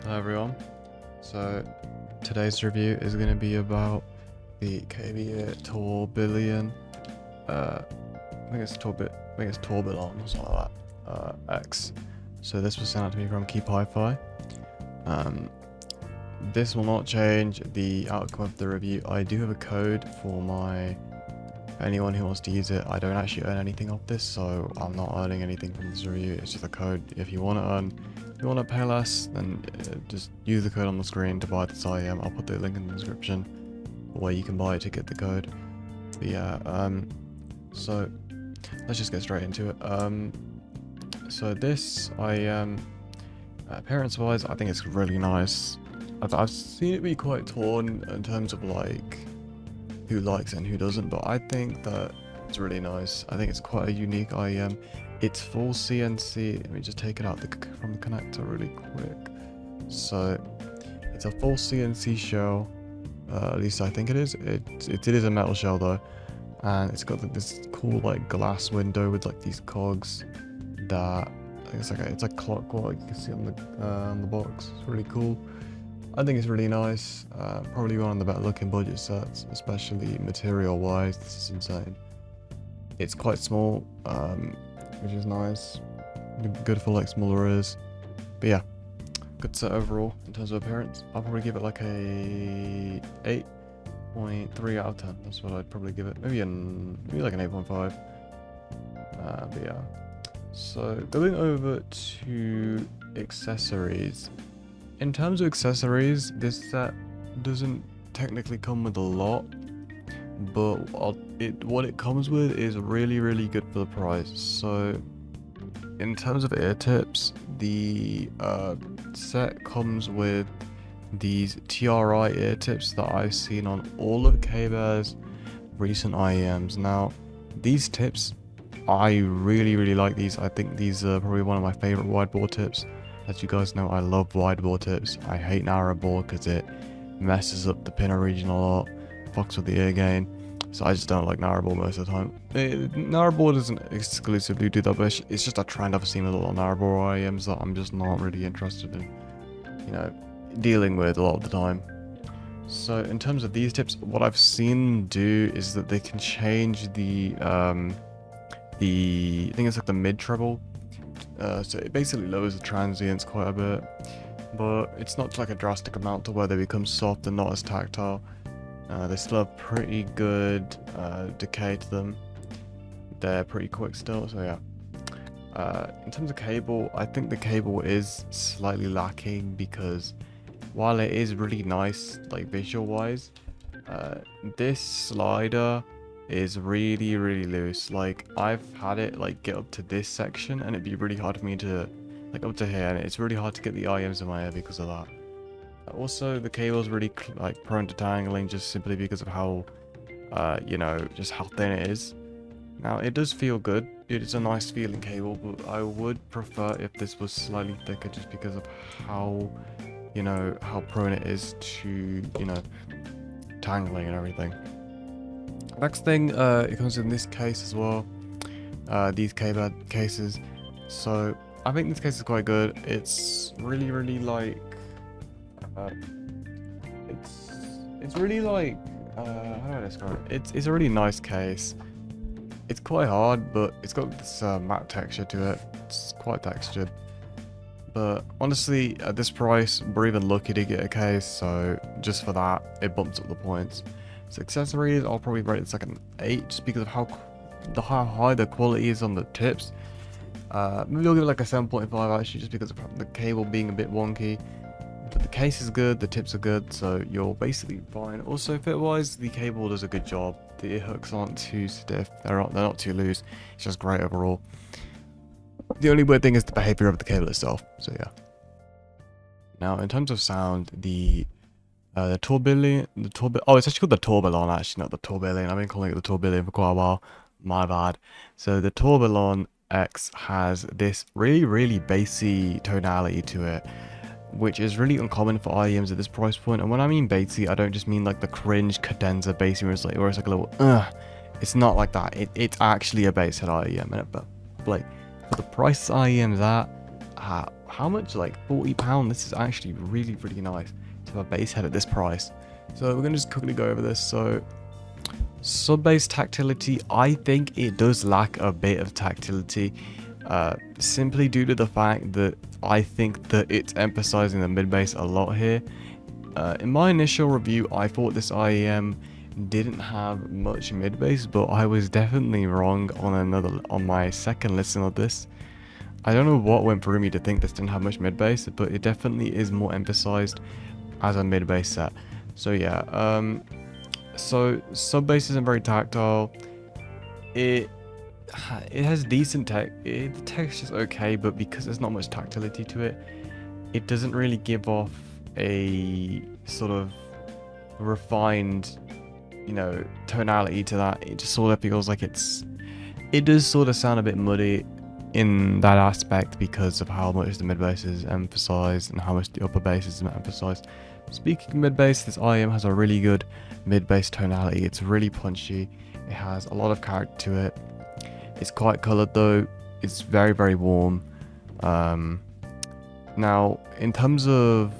Hello everyone. So today's review is going to be about the KBEAR Tourbillon. I think it's Tourbillon or something like that. X. So this was sent out to me from Keep Hi-Fi. This will not change the outcome of the review. I do have a code for anyone who wants to use it. I don't actually earn anything off this, so I'm not earning anything from this review. It's just a code. If you want to pay less, then just use the code on the screen to buy this IEM. I'll put the link in the description where you can buy it to get the code. But yeah, so let's just get straight into it. So this IEM, appearance-wise, I think it's really nice. I've seen it be quite torn in terms of like who likes it and who doesn't, but I think that it's really nice. I think it's quite a unique IEM. It's full CNC. Let me just take it out from the connector really quick. So it's a full CNC shell. At least I think it is. It is a metal shell though, and it's got this cool like glass window with like these cogs that I think it's like clockwork. You can see on the box. It's really cool. I think it's really nice. Probably one of the better looking budget sets, especially material wise. This is insane. It's quite small, which is nice. Good for like smaller ears. But yeah, good set overall in terms of appearance. I'll probably give it like a 8.3 out of 10. That's what I'd probably give it. Maybe like an 8.5. But yeah. So going over to accessories. In terms of accessories, this set doesn't technically come with a lot, but what it comes with is really good for the price. So in terms of ear tips, the set comes with these TRI ear tips that I've seen on all of KBEAR's recent IEMs. Now these tips, I really like these. I think these are probably one of my favorite wide bore tips. As you guys know, I love wide bore tips. I hate narrow bore because it messes up the pinna region a lot, fucks with the ear gain. So I just don't like narrow bore most of the time. Narrow bore doesn't exclusively do that, but it's just a trend I've seen with a lot of narrow bore IEMs that I'm just not really interested in, dealing with a lot of the time. So in terms of these tips, what I've seen do is that they can change the I think it's like the mid treble. So it basically lowers the transients quite a bit, but it's not like a drastic amount to where they become soft and not as tactile. They still have pretty good decay to them. They're pretty quick still, so yeah. In terms of cable, I think the cable is slightly lacking because while it is really nice, like visual wise, this slider is really loose. Like I've had it like get up to this section and it'd be really hard for me to like up to here, and it's really hard to get the IEMs in my ear because of that. Also the cable is really like prone to tangling just simply because of how just how thin it is. Now it does feel good, it is a nice feeling cable, but I would prefer if this was slightly thicker just because of how how prone it is to tangling and everything. Next thing, it comes in this case as well, these KBEAR cases. So I think this case is quite good. It's really like it's really like how do I describe it? It's a really nice case. It's quite hard, but it's got this matte texture to it. It's quite textured, but honestly at this price we're even lucky to get a case, so just for that it bumps up the points. So accessories, I'll probably rate it like an 8 just because of how high the quality is on the tips. Maybe I'll give it like a 7.5 actually, just because of the cable being a bit wonky. But the case is good, the tips are good, so you're basically fine. Also fit wise, the cable does a good job. The ear hooks aren't too stiff, they're not too loose. It's just great overall. The only weird thing is the behavior of the cable itself, so yeah. Now in terms of sound, the Tourbillon, it's actually called the Tourbillon, actually, not the Tourbillon. I've been calling it the Tourbillon for quite a while. My bad. So the Tourbillon X has this really bassy tonality to it, which is really uncommon for IEMs at this price point. And when I mean bassy, I don't just mean like the cringe cadenza bassy where it's like a little It's not like that. It's actually a Basshead IEM, but like for the price IEM's at, how much? Like £40. This is actually really, really nice to have a Basshead at this price. So we're gonna just quickly go over this. So sub-bass tactility, I think it does lack a bit of tactility, simply due to the fact that I think that it's emphasizing the mid-bass a lot here. In my initial review, I thought this IEM didn't have much mid-bass, but I was definitely wrong on my second listen of this. I don't know what went through me to think this didn't have much mid-bass, but it definitely is more emphasized as a mid-bass set. So yeah, so sub-bass isn't very tactile. It has decent tech. The texture's okay, but because there's not much tactility to it, it doesn't really give off a sort of refined, you know, tonality to that. It just sort of feels like it does sort of sound a bit muddy in that aspect because of how much the mid bass is emphasized and how much the upper bass is emphasized. Speaking of mid bass, this IEM has a really good mid bass tonality. It's really punchy. It has a lot of character to it. It's quite colored though. It's very, very warm. Now, in terms of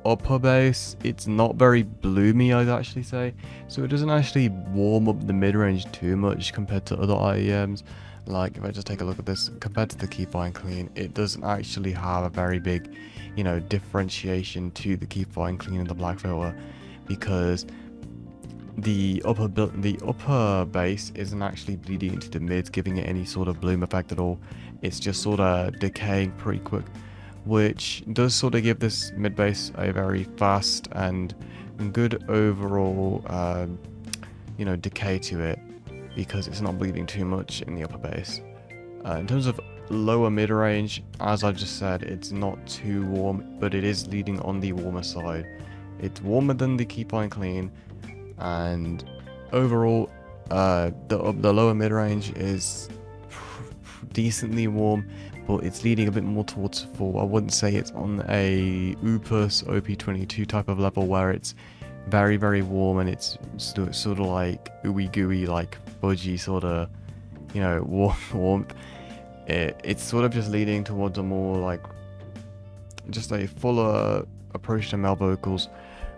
upper bass, it's not very bloomy, I'd actually say. So it doesn't actually warm up the mid-range too much compared to other IEMs. Like, if I just take a look at this, compared to the Keep Fine Clean, it doesn't actually have a very big, you know, differentiation to the Keep Fine Clean and the black filter, because the upper bass isn't actually bleeding into the mids, giving it any sort of bloom effect at all. It's just sort of decaying pretty quick, which does sort of give this mid bass a very fast and good overall, you know, decay to it, because it's not bleeding too much in the upper bass. In terms of lower mid range, as I just said, it's not too warm, but it is leading on the warmer side. It's warmer than the Keep Fine Clean, and overall, the lower mid range is decently warm, but it's leading a bit more towards 4. I wouldn't say it's on a Opus OP22 type of level where it's very, very warm and it's sort of like ooey gooey, like fudgy sort of, you know, warmth. It's sort of just leading towards a more like just a fuller approach to male vocals,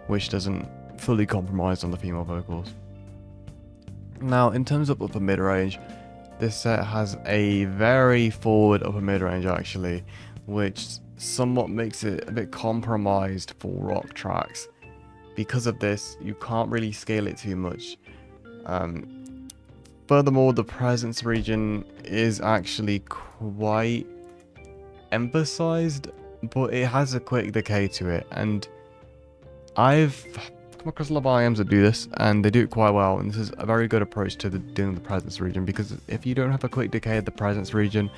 which doesn't fully compromise on the female vocals. Now, in terms of upper mid range, this set has a very forward upper mid range actually, which somewhat makes it a bit compromised for rock tracks. Because of this, you can't really scale it too much. Furthermore, the presence region is actually quite emphasized, but it has a quick decay to it, and I've come across a lot of IEMs that do this, and they do it quite well, and this is a very good approach to doing the presence region, because if you don't have a quick decay at the presence region,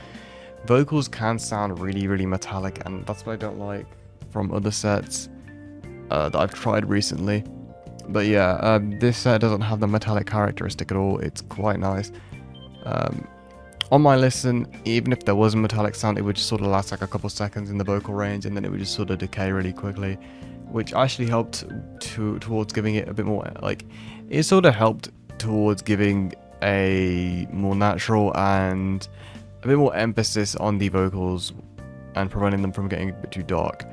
vocals can sound really, really metallic, and that's what I don't like from other sets that I've tried recently. But yeah, this set doesn't have the metallic characteristic at all. It's quite nice. On my listen, even if there was a metallic sound, it would just sort of last like a couple seconds in the vocal range, and then it would just sort of decay really quickly, which actually helped towards giving it a bit more, like, it sort of helped towards giving a more natural and a bit more emphasis on the vocals and preventing them from getting a bit too dark.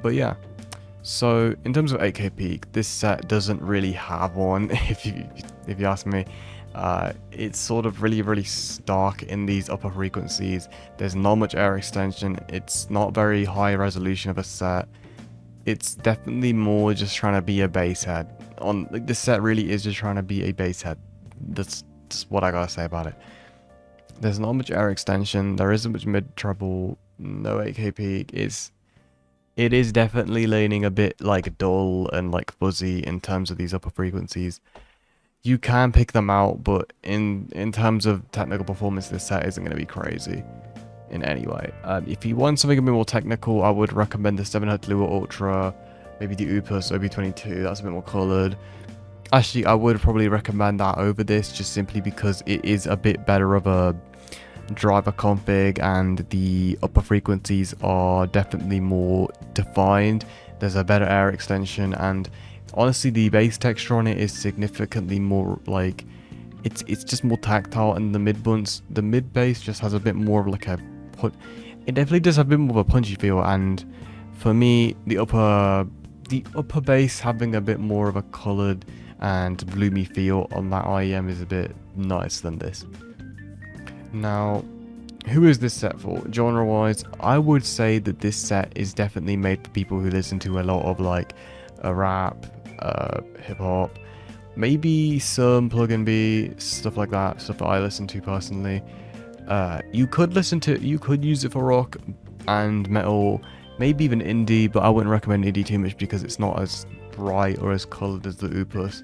But yeah, so in terms of 8K peak, this set doesn't really have one. if you ask me, it's sort of really, really stark in these upper frequencies. There's not much air extension. It's not very high resolution of a set. It's definitely more just trying to be a bass head. Like, this set really is just trying to be a bass head. That's just what I gotta say about it. There's not much air extension. There isn't much mid treble. No 8K peak. It is definitely leaning a bit like dull and like fuzzy in terms of these upper frequencies. You can pick them out, but in terms of technical performance, this set isn't going to be crazy in any way. If you want something a bit more technical, I would recommend the 700 Lua Ultra, maybe the Opus OB22. That's a bit more colored. Actually, I would probably recommend that over this, just simply because it is a bit better of a driver config, and the upper frequencies are definitely more defined. There's a better air extension, and honestly, the bass texture on it is significantly more like it's just more tactile. And the mid bass just has a bit more of like it definitely does have a bit more of a punchy feel, and for me, the upper bass having a bit more of a coloured and bloomy feel on that IEM is a bit nicer than this. Now, who is this set for? Genre wise, I would say that this set is definitely made for people who listen to a lot of like rap, hip hop, maybe some plug-in B, stuff like that, stuff that I listen to personally. You could use it for rock and metal, maybe even indie, but I wouldn't recommend indie too much because it's not as bright or as coloured as the Opus.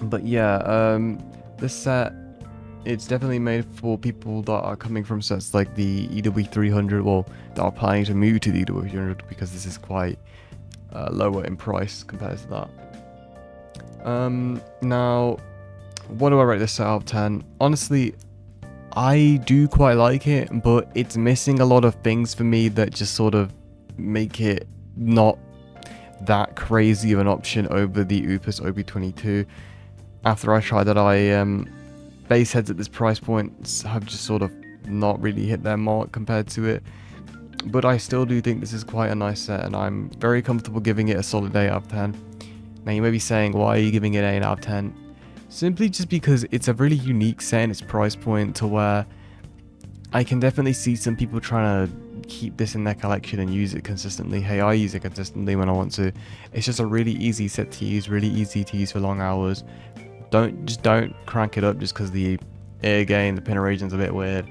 But yeah, this set, it's definitely made for people that are coming from sets like the EW300, well, that are planning to move to the EW300 because this is quite lower in price compared to that. Now, what do I rate this set out of 10? Honestly, I do quite like it, but it's missing a lot of things for me that just sort of make it not that crazy of an option over the Opus OB22. After I tried that IEM, Bassheads at this price point have just sort of not really hit their mark compared to it. But I still do think this is quite a nice set, and I'm very comfortable giving it a solid 8 out of 10. Now you may be saying, why are you giving it 8 out of 10? Simply just because it's a really unique set in its price point to where I can definitely see some people trying to keep this in their collection and use it consistently. Hey, I use it consistently when I want to. It's just a really easy set to use, really easy to use for long hours. Don't crank it up just because the air gain, the pinner region's a bit weird.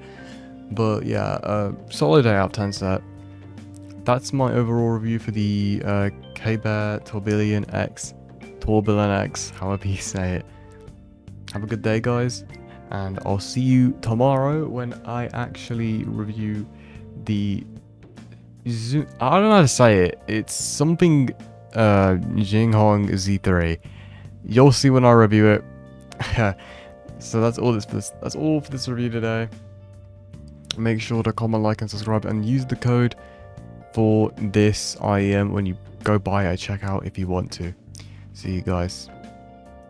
But yeah, solid 8 out of 10 set. That's my overall review for the KBEAR Tourbillon X, however you say it. Have a good day, guys, and I'll see you tomorrow when I actually review the I don't know how to say it. It's something Jinghong Z3. You'll see when I review it. So that's all for this review today. Make sure to comment, like, and subscribe, and use the code for this IEM when you go buy it at checkout if you want to. See you guys.